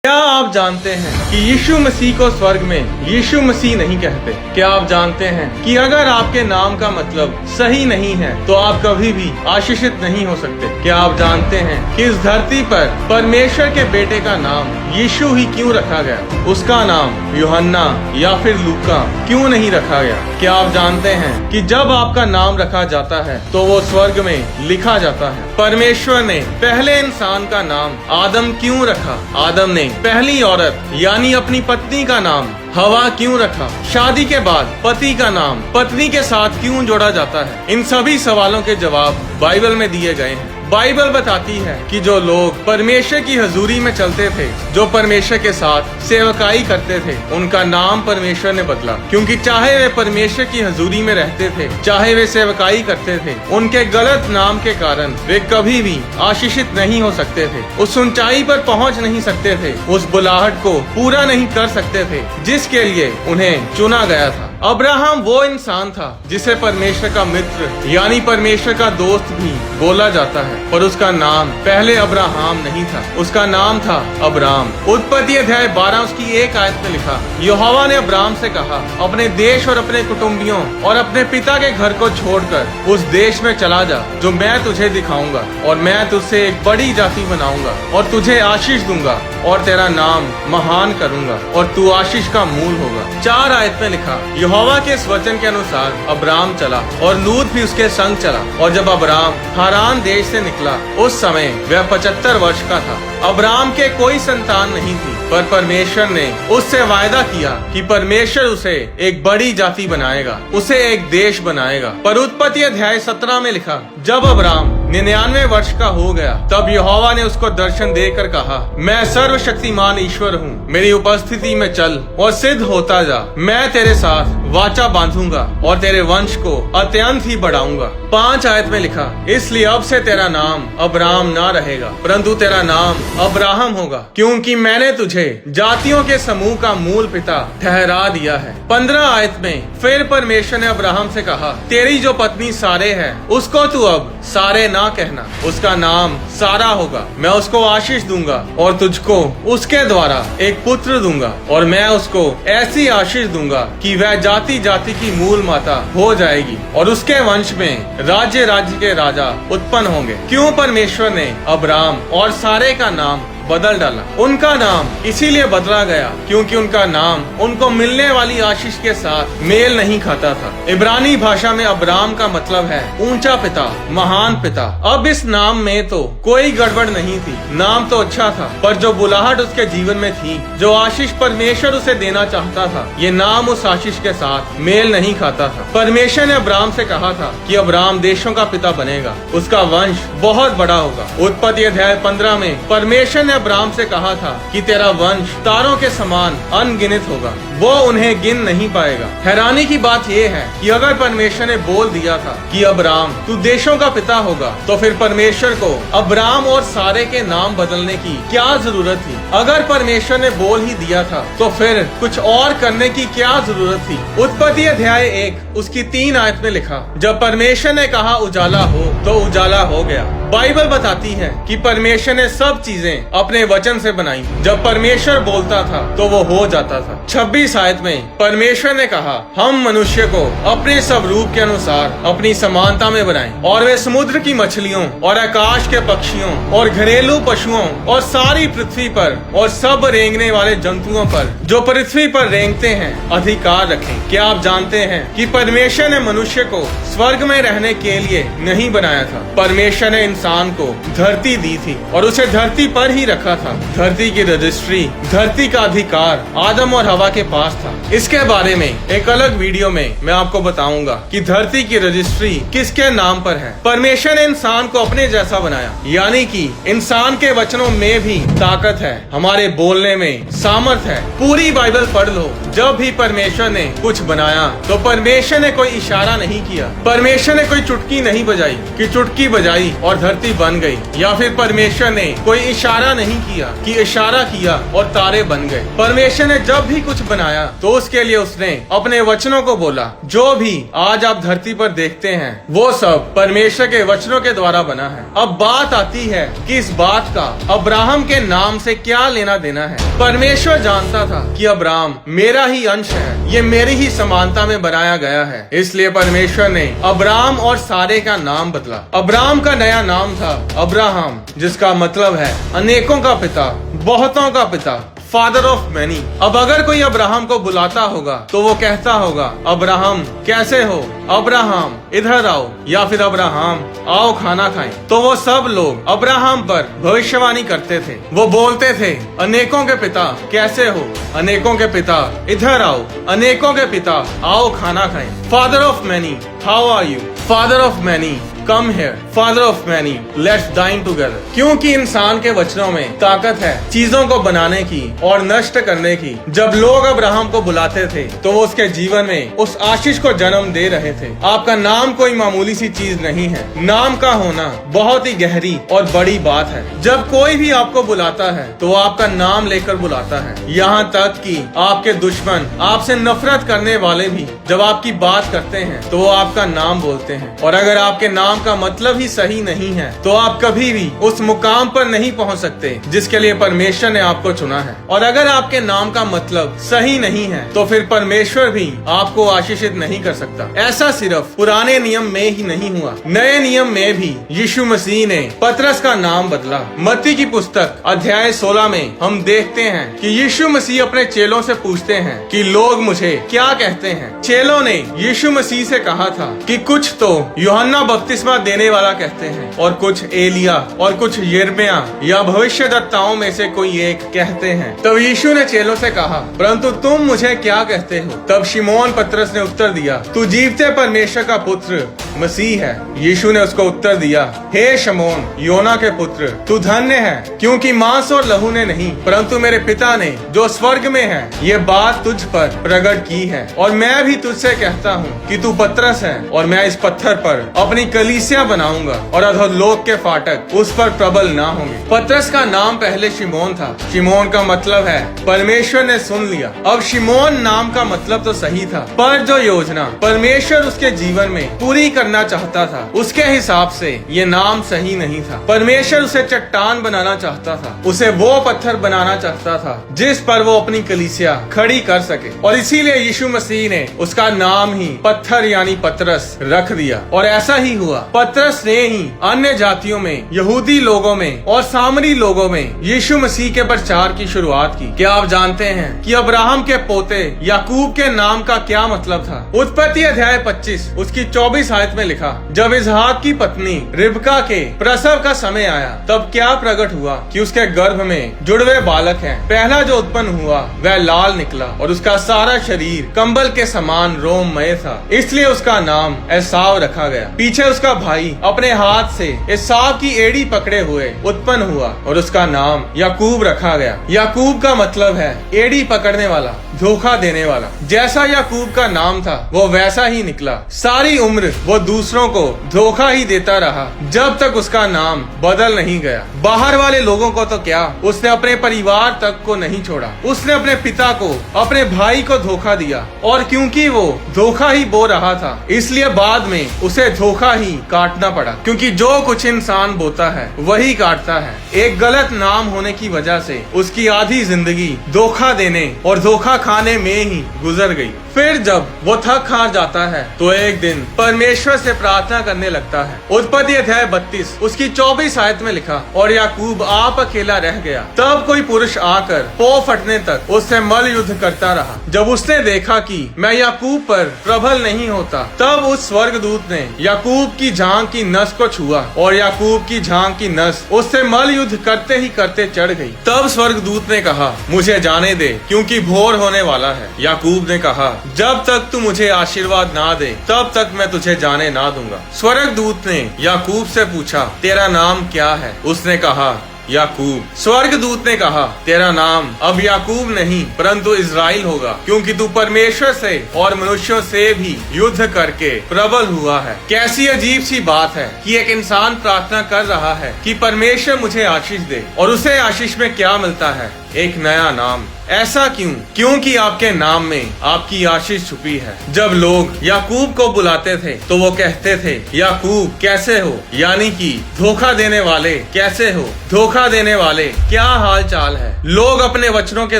क्या आप जानते हैं कि यीशु मसीह को स्वर्ग में यीशु मसीह नहीं कहते? क्या आप जानते हैं कि अगर आपके नाम का मतलब सही नहीं है तो आप कभी भी आशीषित नहीं हो सकते? क्या आप जानते हैं कि इस धरती पर परमेश्वर के बेटे का नाम यीशु ही क्यों रखा गया? उसका नाम यूहन्ना या फिर लूका क्यों नहीं रखा गया? क्या आप जानते हैं कि जब आपका नाम रखा जाता है तो वो स्वर्ग में लिखा जाता है? परमेश्वर ने पहले इंसान का नाम आदम क्यों रखा? आदम ने पहली औरत यानी अपनी पत्नी का नाम हवा क्यों रखा? शादी के बाद पति का नाम पत्नी के साथ क्यों जोड़ा जाता है? इन सभी सवालों के जवाब बाइबल में दिए गए हैं। बाइबल बताती है कि जो लोग परमेश्वर की हजूरी में चलते थे, जो परमेश्वर के साथ सेवकाई करते थे, उनका नाम परमेश्वर ने बदला, क्योंकि चाहे वे परमेश्वर की हजूरी में रहते थे, चाहे वे सेवकाई करते थे, उनके गलत नाम के कारण वे कभी भी आशीषित नहीं हो सकते थे, उस ऊंचाई पर पहुंच नहीं सकते थे, उस बुलाहट को पूरा नहीं कर सकते थे जिसके लिए उन्हें चुना गया था। अब्राहम वो इंसान था जिसे परमेश्वर का मित्र यानी परमेश्वर का दोस्त भी बोला जाता है, पर उसका नाम पहले अब्राहम नहीं था, उसका नाम था अब्राम। उत्पत्ति अध्याय 12 उसकी 1 आयत में लिखा, यहोवा ने अब्राम से कहा, अपने देश और अपने कुटुंबियों और अपने पिता के घर को छोड़कर उस देश में चला जा जो मैं तुझे दिखाऊंगा, और मैं तुझसे एक बड़ी जाति बनाऊंगा और तुझे आशीष दूंगा और तेरा नाम महान करूंगा और तू आशीष का मूल होगा। 4 आयत में लिखा, यहोवा के इस वचन के अनुसार अब्राम चला और लूत भी उसके संग चला, और जब अब्राम हारान देश से निकला उस समय वह 75 वर्ष का था। अब्राम के कोई संतान नहीं थी, पर परमेश्वर ने उससे वायदा किया कि परमेश्वर उसे एक बड़ी जाति बनाएगा, उसे एक देश बनाएगा। पर उत्पत्ति अध्याय 17 में लिखा, जब अब्राम 99 वर्ष का हो गया तब यहोवा ने उसको दर्शन देकर कहा, मैं सर्वशक्तिमान ईश्वर हूँ, मेरी उपस्थिति में चल और सिद्ध होता जा, मैं तेरे साथ वाचा बांधूंगा और तेरे वंश को अत्यंत ही बढ़ाऊंगा। 5 आयत में लिखा, इसलिए अब से तेरा नाम अब्राम ना रहेगा परंतु तेरा नाम अब्राहम होगा, क्योंकि मैंने तुझे जातियों के समूह का मूल पिता ठहरा दिया है। 15 आयत में फिर परमेश्वर ने अब्राहम से कहा, तेरी जो पत्नी सारे है उसको तू अब सारे ना कहना, उसका नाम सारा होगा, मैं उसको आशीष दूंगा और तुझको उसके द्वारा एक पुत्र दूंगा, और मैं उसको ऐसी आशीष दूंगा कि वह जाति जाति की मूल माता हो जाएगी और उसके वंश में राज्य राज्य के राजा उत्पन्न होंगे। क्यों परमेश्वर ने अब्राम और सारे का नाम बदल डाला? उनका नाम इसीलिए बदला गया क्योंकि उनका नाम उनको मिलने वाली आशीष के साथ मेल नहीं खाता था। इब्रानी भाषा में अब्राम का मतलब है ऊंचा पिता, महान पिता। अब इस नाम में तो कोई गड़बड़ नहीं थी, नाम तो अच्छा था, पर जो बुलाहट उसके जीवन में थी, जो आशीष परमेश्वर उसे देना चाहता था, ये नाम उस आशीष के साथ मेल नहीं खाता था। परमेश्वर ने अब्राम से कहा था कि अब्राम देशों का पिता बनेगा, उसका वंश बहुत बड़ा होगा। उत्पत्ति अध्याय 15 में परमेश्वर ने अब्राम से कहा था कि तेरा वंश तारों के समान अनगिनत होगा, वो उन्हें गिन नहीं पाएगा। हैरानी की बात यह है कि अगर परमेश्वर ने बोल दिया था कि अब्राम तू देशों का पिता होगा, तो फिर परमेश्वर को अब्राम और सारे के नाम बदलने की क्या जरूरत थी? अगर परमेश्वर ने बोल ही दिया था तो फिर कुछ और करने की क्या जरूरत थी? उत्पत्ति अध्याय 1 उसकी 3 आयत में लिखा, जब परमेश्वर ने कहा उजाला हो तो उजाला हो गया। बाइबल बताती है कि परमेश्वर ने सब चीजें अपने वचन से बनाई, जब परमेश्वर बोलता था तो वो हो जाता था। 26 आयत में परमेश्वर ने कहा, हम मनुष्य को अपने स्वरूप के अनुसार अपनी समानता में बनाएं, और वे समुद्र की मछलियों और आकाश के पक्षियों और घरेलू पशुओं और सारी पृथ्वी पर और सब रेंगने वाले जंतुओं पर जो पृथ्वी पर रेंगते हैं अधिकार रखें। क्या आप जानते हैं कि परमेश्वर ने मनुष्य को स्वर्ग में रहने के लिए नहीं बनाया था? परमेश्वर ने इंसान को धरती दी थी और उसे धरती पर ही रखा था। धरती की रजिस्ट्री, धरती का अधिकार आदम और हवा के पास था। इसके बारे में एक अलग वीडियो में मैं आपको बताऊंगा कि धरती की रजिस्ट्री किसके नाम पर है। परमेश्वर ने इंसान को अपने जैसा बनाया, यानी कि इंसान के वचनों में भी ताकत है, हमारे बोलने में सामर्थ है। पूरी बाइबल पढ़ लो, जब भी परमेश्वर ने कुछ बनाया तो परमेश्वर ने कोई इशारा नहीं किया, परमेश्वर ने कोई चुटकी नहीं बजाई कि चुटकी बजाई और धरती बन गई, या फिर परमेश्वर ने कोई इशारा नहीं किया कि इशारा किया और तारे बन गए। परमेश्वर ने जब भी कुछ बनाया आया तो उसके लिए उसने अपने वचनों को बोला। जो भी आज आप धरती पर देखते हैं वो सब परमेश्वर के वचनों के द्वारा बना है। अब बात आती है कि इस बात का अब्राहम के नाम से क्या लेना देना है। परमेश्वर जानता था कि अब्राहम मेरा ही अंश है, ये मेरी ही समानता में बनाया गया है। इसलिए परमेश्वर ने अब्राहम और सारे का नाम बदला। अब्राहम का नया नाम था अब्राहम, जिसका मतलब है अनेकों का पिता, बहुतों का पिता, फादर ऑफ मैनी। अब अगर कोई अब्राहम को बुलाता होगा तो वो कहता होगा, अब्राहम कैसे हो, अब्राहम इधर आओ, या फिर अब्राहम आओ खाना खाएं। तो वो सब लोग अब्राहम पर भविष्यवाणी करते थे। वो बोलते थे, अनेकों के पिता कैसे हो, अनेकों के पिता इधर आओ, अनेकों के पिता आओ खाना खाएं। Father of many how are you, father of many come here, father of many let's dine together. क्योंकि इंसान के वचनों में ताकत है चीजों को बनाने की और नष्ट करने की। जब लोग अब्राहम को बुलाते थे तो वो उसके जीवन में उस आशीष को जन्म दे रहे थे। आपका नाम कोई मामूली सी चीज नहीं है। नाम का होना बहुत ही गहरी और बड़ी बात है। जब कोई भी आपको बुलाता है तो वो आपका नाम लेकर बुलाता है। यहाँ तक कि आपके दुश्मन, आपसे नफरत करने वाले भी जब आपकी बात करते हैं तो वो आपका नाम बोलते हैं। और अगर आपके नाम का मतलब ही सही नहीं है तो आप कभी भी उस मुकाम पर नहीं पहुंच सकते जिसके लिए परमेश्वर ने आपको चुना है। और अगर आपके नाम का मतलब सही नहीं है तो फिर परमेश्वर भी आपको आशीषित नहीं कर सकता। ऐसा सिर्फ पुराने नियम में ही नहीं हुआ, नए नियम में भी यीशु मसीह ने पतरस का नाम बदला। मत्ती की पुस्तक अध्याय 16 में हम देखते हैं कि यीशु मसीह अपने चेलों से पूछते हैं कि लोग मुझे क्या कहते हैं। चेलों ने यीशु मसीह से कहा था कि कुछ तो यूहन्ना बपतिस्मा देने वाला कहते हैं, और कुछ एलिया, और कुछ यिर्मयाह या भविष्यद्वक्ताओं में से कोई एक कहते हैं। तब यीशु ने चेलों से कहा, परंतु तुम मुझे क्या कहते हो? तब शिमोन पतरस ने उत्तर दिया, तू जीवते परमेश्वर का पुत्र मसीह है। यीशु ने उसको उत्तर दिया, हे शमोन योना के पुत्र, तू धन्य है, क्योंकि मांस और लहू ने नहीं परंतु मेरे पिता ने जो स्वर्ग में है ये बात तुझ पर प्रकट की है। और मैं भी तुझसे कहता हूँ कि तू पतरस है, और मैं इस पत्थर पर अपनी कलीसिया बनाऊंगा, और अधोलोक के फाटक उस पर प्रबल ना होंगे। पतरस का नाम पहले शिमोन था। शिमोन का मतलब है परमेश्वर ने सुन लिया। अब शिमोन नाम का मतलब तो सही था, पर जो योजना परमेश्वर उसके जीवन में पूरी करना चाहता था उसके हिसाब से ये नाम सही नहीं था। परमेश्वर उसे चट्टान बनाना चाहता था, उसे वो पत्थर बनाना चाहता था जिस पर वो अपनी कलीसिया खड़ी कर सके। और इसीलिए यीशु मसीह ने उसका नाम ही पत्थर यानी पतरस रख दिया। और ऐसा ही हुआ, पतरस ने ही अन्य जातियों में, यहूदी लोगों में और सामरी लोगों में यीशु मसीह के प्रचार की शुरुआत की। क्या आप जानते हैं कि अब्राहम के पोते याकूब के नाम का क्या मतलब था? उत्पत्ति अध्याय 25 उसकी 24 आयत में लिखा, जब इसहाक की पत्नी रिबका के प्रसव का समय आया तब क्या प्रकट हुआ कि उसके गर्भ में जुड़वे बालक हैं। पहला जो उत्पन्न हुआ वह लाल निकला और उसका सारा शरीर कंबल के समान रोममय था, इसलिए उसका नाम एसाव रखा गया। पीछे उसका भाई अपने हाथ से एसाव की एड़ी पकड़े हुए उत्पन्न हुआ और उसका नाम याकूब रखा गया। याकूब का मतलब है एड़ी पकड़ने वाला, धोखा देने वाला। जैसा याकूब का नाम था वो वैसा ही निकला। सारी उम्र वो दूसरों को धोखा ही देता रहा जब तक उसका नाम बदल नहीं गया। बाहर वाले लोगों को तो क्या, उसने अपने परिवार तक को नहीं छोड़ा। उसने अपने पिता को, अपने भाई को धोखा दिया, और क्योंकि वो धोखा ही बो रहा था इसलिए बाद में उसे धोखा ही काटना पड़ा। क्योंकि जो कुछ इंसान बोता है वही काटता है। एक गलत नाम होने की वजह से उसकी आधी जिंदगी धोखा देने और धोखा खाने में ही गुजर गई। फिर जब वो थक हार जाता है तो एक दिन परमेश्वर से प्रार्थना करने लगता है। उत्पत्ति अध्याय 32 उसकी 24 आयत में लिखा, और याकूब आप अकेला रह गया। तब कोई पुरुष आकर पौ फटने तक उससे मल युद्ध करता रहा। जब उसने देखा कि मैं याकूब पर प्रबल नहीं होता, तब उस स्वर्गदूत ने याकूब की जांघ की नस को छुआ और याकूब की जांघ की नस उससे मल युद्ध करते ही करते चढ़ गई। तब स्वर्गदूत ने कहा, मुझे जाने दे, क्योंकि भोर होने वाला है। याकूब ने कहा, जब तक तू मुझे आशीर्वाद ना दे तब तक मैं तुझे जाने ना दूंगा। स्वर्गदूत ने याकूब से पूछा, तेरा नाम क्या है? उसने कहा, याकूब। स्वर्गदूत ने कहा, तेरा नाम अब याकूब नहीं परंतु इज़राइल होगा, क्योंकि तू परमेश्वर से और मनुष्यों से भी युद्ध करके प्रबल हुआ है। कैसी अजीब सी बात है कि एक इंसान प्रार्थना कर रहा है कि परमेश्वर मुझे आशीष दे, और उसे आशीष में क्या मिलता है? एक नया नाम। ऐसा क्यों? क्योंकि आपके नाम में आपकी आशीष छुपी है। जब लोग याकूब को बुलाते थे तो वो कहते थे, याकूब कैसे हो, यानी कि धोखा देने वाले कैसे हो, धोखा देने वाले क्या हाल चाल है। लोग अपने वचनों के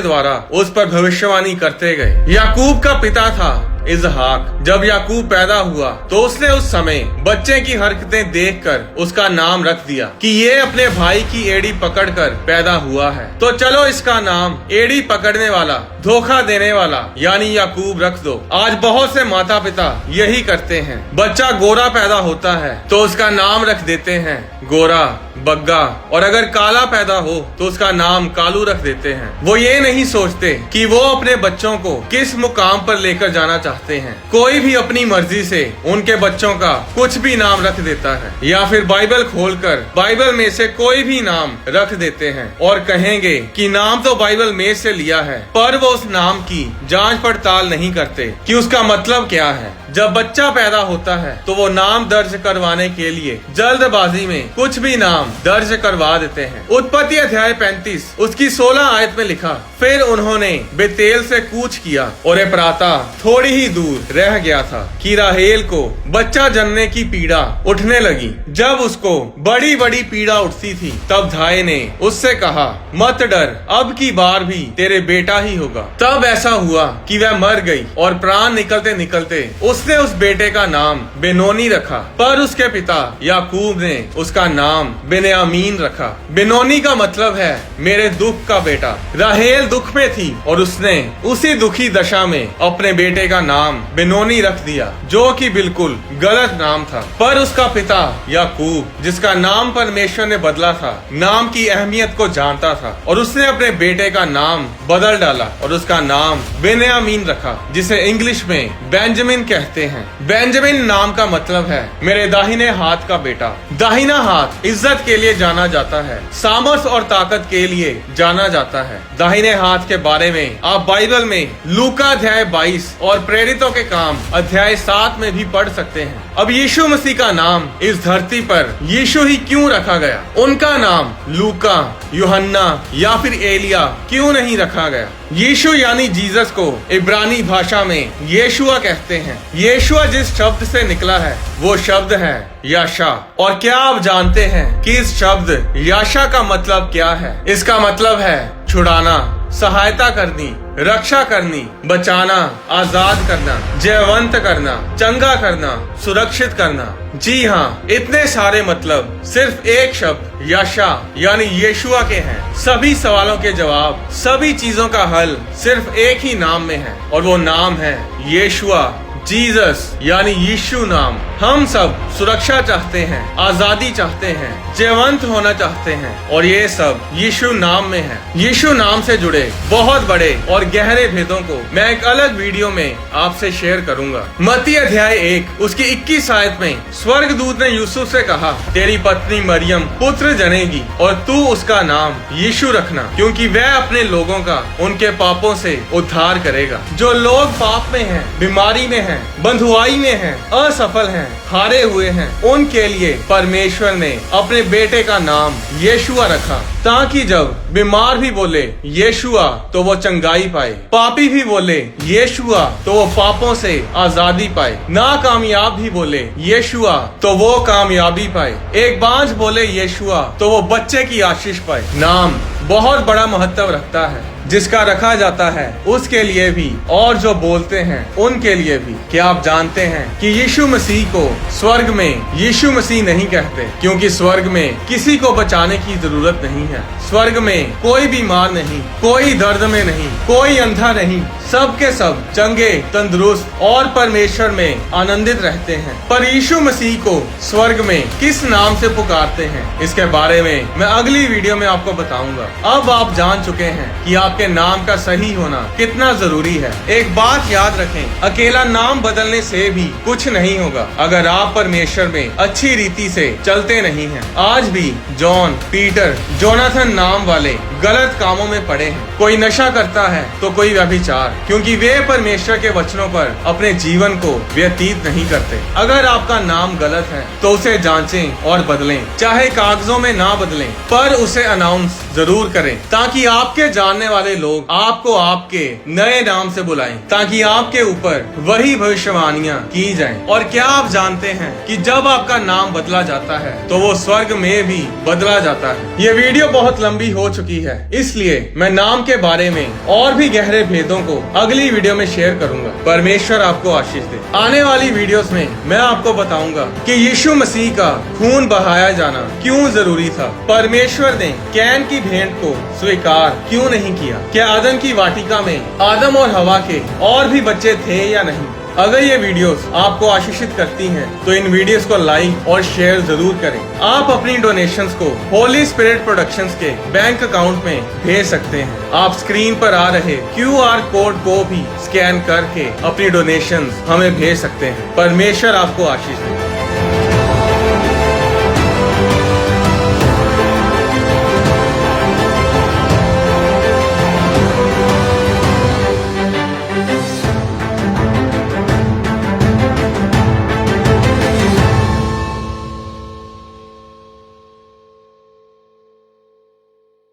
द्वारा उस पर भविष्यवाणी करते गए। याकूब का पिता था इसहाक। जब याकूब पैदा हुआ तो उसने उस समय बच्चे की हरकतें देखकर उसका नाम रख दिया कि ये अपने भाई की एड़ी पकड़कर पैदा हुआ है, तो चलो इसका नाम एड़ी पकड़ने वाला, धोखा देने वाला यानी याकूब रख दो। आज बहुत से माता पिता यही करते हैं। बच्चा गोरा पैदा होता है तो उसका नाम रख देते हैं गोरा, बग्गा, और अगर काला पैदा हो तो उसका नाम कालू रख देते हैं। वो ये नहीं सोचते कि वो अपने बच्चों को किस मुकाम पर लेकर जाना चाहते हैं। कोई भी अपनी मर्जी से उनके बच्चों का कुछ भी नाम रख देता है, या फिर बाइबल खोलकर बाइबल में से कोई भी नाम रख देते हैं और कहेंगे कि नाम तो बाइबल में से लिया है, पर वो उस नाम की जांच पड़ताल नहीं करते कि उसका मतलब क्या है। जब बच्चा पैदा होता है तो वो नाम दर्ज करवाने के लिए जल्दबाजी में कुछ भी नाम दर्ज करवा देते हैं। उत्पत्ति अध्याय 35 उसकी 16 आयत में लिखा, फिर उन्होंने बेतेल से कूच किया और एप्राता थोड़ी ही दूर रह गया था कि राहेल को बच्चा जनने की पीड़ा उठने लगी। जब उसको बड़ी बड़ी पीड़ा उठती थी तब धाय ने उससे कहा, मत डर, अब की बार भी तेरे बेटा ही होगा। तब ऐसा हुआ कि वह मर गई और प्राण निकलते निकलते उसने उस बेटे का नाम बेनोनी रखा, पर उसके पिता याकूब ने उसका नाम बेन्यामीन रखा। बेनोनी का मतलब है मेरे दुख का बेटा। राहेल दुख में थी और उसने उसी दुखी दशा में अपने बेटे का नाम बेनोनी रख दिया, जो कि बिल्कुल गलत नाम था। पर उसका पिता याकूब, जिसका नाम परमेश्वर ने बदला था, नाम की अहमियत को जानता था और उसने अपने बेटे का नाम बदल डाला और उसका नाम बेन्यामीन रखा, जिसे इंग्लिश में बेंजामिन कहते हैं। बेंजामिन नाम का मतलब है मेरे दाहिने हाथ का बेटा। दाहिना हाथ इज्जत के लिए जाना जाता है, सामर्थ और ताकत के लिए जाना जाता है। दाहिने हाथ के बारे में आप बाइबल में लूका अध्याय 22 और प्रेरितों के काम अध्याय 7 में भी पढ़ सकते हैं। अब यीशु मसीह का नाम इस धरती पर यीशु ही क्यों रखा गया? उनका नाम लूका, यूहन्ना या फिर एलिया क्यों नहीं रखा गया? यीशु यानी जीसस को इब्रानी भाषा में येशुआ कहते हैं। येशुआ जिस शब्द से निकला है वो शब्द है याशा। और क्या आप जानते हैं कि इस शब्द याशा का मतलब क्या है? इसका मतलब है छुड़ाना, सहायता करनी, रक्षा करनी, बचाना, आजाद करना, जयवंत करना, चंगा करना, सुरक्षित करना। जी हाँ, इतने सारे मतलब सिर्फ एक शब्द याशा यानी येशुआ के हैं। सभी सवालों के जवाब, सभी चीजों का हल सिर्फ एक ही नाम में है और वो नाम है येशुआ, जीसस यानी यीशु नाम। हम सब सुरक्षा चाहते हैं, आजादी चाहते हैं, जयवंत होना चाहते हैं और ये सब यीशु नाम में है। यीशु नाम से जुड़े बहुत बड़े और गहरे भेदों को मैं एक अलग वीडियो में आपसे शेयर करूंगा। मत्ती अध्याय 1 उसकी 21 आयत में स्वर्गदूत ने यूसुफ से कहा, तेरी पत्नी मरियम पुत्र जनेगी और तू उसका नाम यीशु रखना, क्योंकि वह अपने लोगों का उनके पापों से उद्धार करेगा। जो लोग पाप में हैं, बीमारी में हैं, बंधुआई में हैं, असफल हैं, हारे हुए हैं, उनके लिए परमेश्वर ने अपने बेटे का नाम येशुआ रखा, ताकि जब बीमार भी बोले येशुआ तो वो चंगाई पाए, पापी भी बोले येशुआ तो वो पापों से आजादी पाए, नाकामयाब भी बोले येशुआ तो वो कामयाबी पाए, एक बांझ बोले येशुआ तो वो बच्चे की आशीष पाए। नाम बहुत बड़ा महत्व रखता है। जिसका रखा जाता है उसके लिए भी और जो बोलते हैं उनके लिए भी। क्या आप जानते हैं कि यीशु मसीह को स्वर्ग में यीशु मसीह नहीं कहते, क्योंकि स्वर्ग में किसी को बचाने की जरूरत नहीं है। स्वर्ग में कोई बीमार नहीं, कोई दर्द में नहीं, कोई अंधा नहीं, सब के सब चंगे, तंदुरुस्त और परमेश्वर में आनंदित रहते हैं। पर यीशु मसीह को स्वर्ग में किस नाम से पुकारते हैं, इसके बारे में मैं अगली वीडियो में आपको बताऊंगा। अब आप जान चुके हैं कि आपके नाम का सही होना कितना जरूरी है। एक बात याद रखें, अकेला नाम बदलने से भी कुछ नहीं होगा अगर आप परमेश्वर में अच्छी रीति से चलते नहीं हैं। आज भी जॉन, पीटर, जोनाथन नाम वाले गलत कामों में पड़े हैं। कोई नशा करता है तो कोई व्यभिचार, क्योंकि वे परमेश्वर के वचनों पर अपने जीवन को व्यतीत नहीं करते। अगर आपका नाम गलत है तो उसे जांचें और बदलें, चाहे कागजों में ना बदलें पर उसे अनाउंस जरूर करें, ताकि आपके जानने वाले लोग आपको आपके नए नाम से बुलाएं, ताकि आपके ऊपर वही भविष्यवाणियां की जाएं। और क्या आप जानते हैं कि जब आपका नाम बदला जाता है तो वो स्वर्ग में भी बदला जाता है। ये वीडियो बहुत लंबी हो चुकी है, इसलिए मैं नाम के बारे में और भी गहरे भेदों को अगली वीडियो में शेयर करूंगा। परमेश्वर आपको आशीष दे। आने वाली वीडियोस में मैं आपको बताऊंगा कि यीशु मसीह का खून बहाया जाना क्यों जरूरी था। परमेश्वर ने कैन की भेंट को स्वीकार क्यों नहीं किया। क्या आदम की वाटिका में आदम और हवा के और भी बच्चे थे या नहीं। अगर ये वीडियोस आपको आशीषित करती हैं, तो इन वीडियोस को लाइक और शेयर जरूर करें। आप अपनी डोनेशंस को होली स्पिरिट प्रोडक्शंस के बैंक अकाउंट में भेज सकते हैं। आप स्क्रीन पर आ रहे QR कोड को भी स्कैन करके अपनी डोनेशंस हमें भेज सकते हैं। परमेश्वर आपको आशीष दे।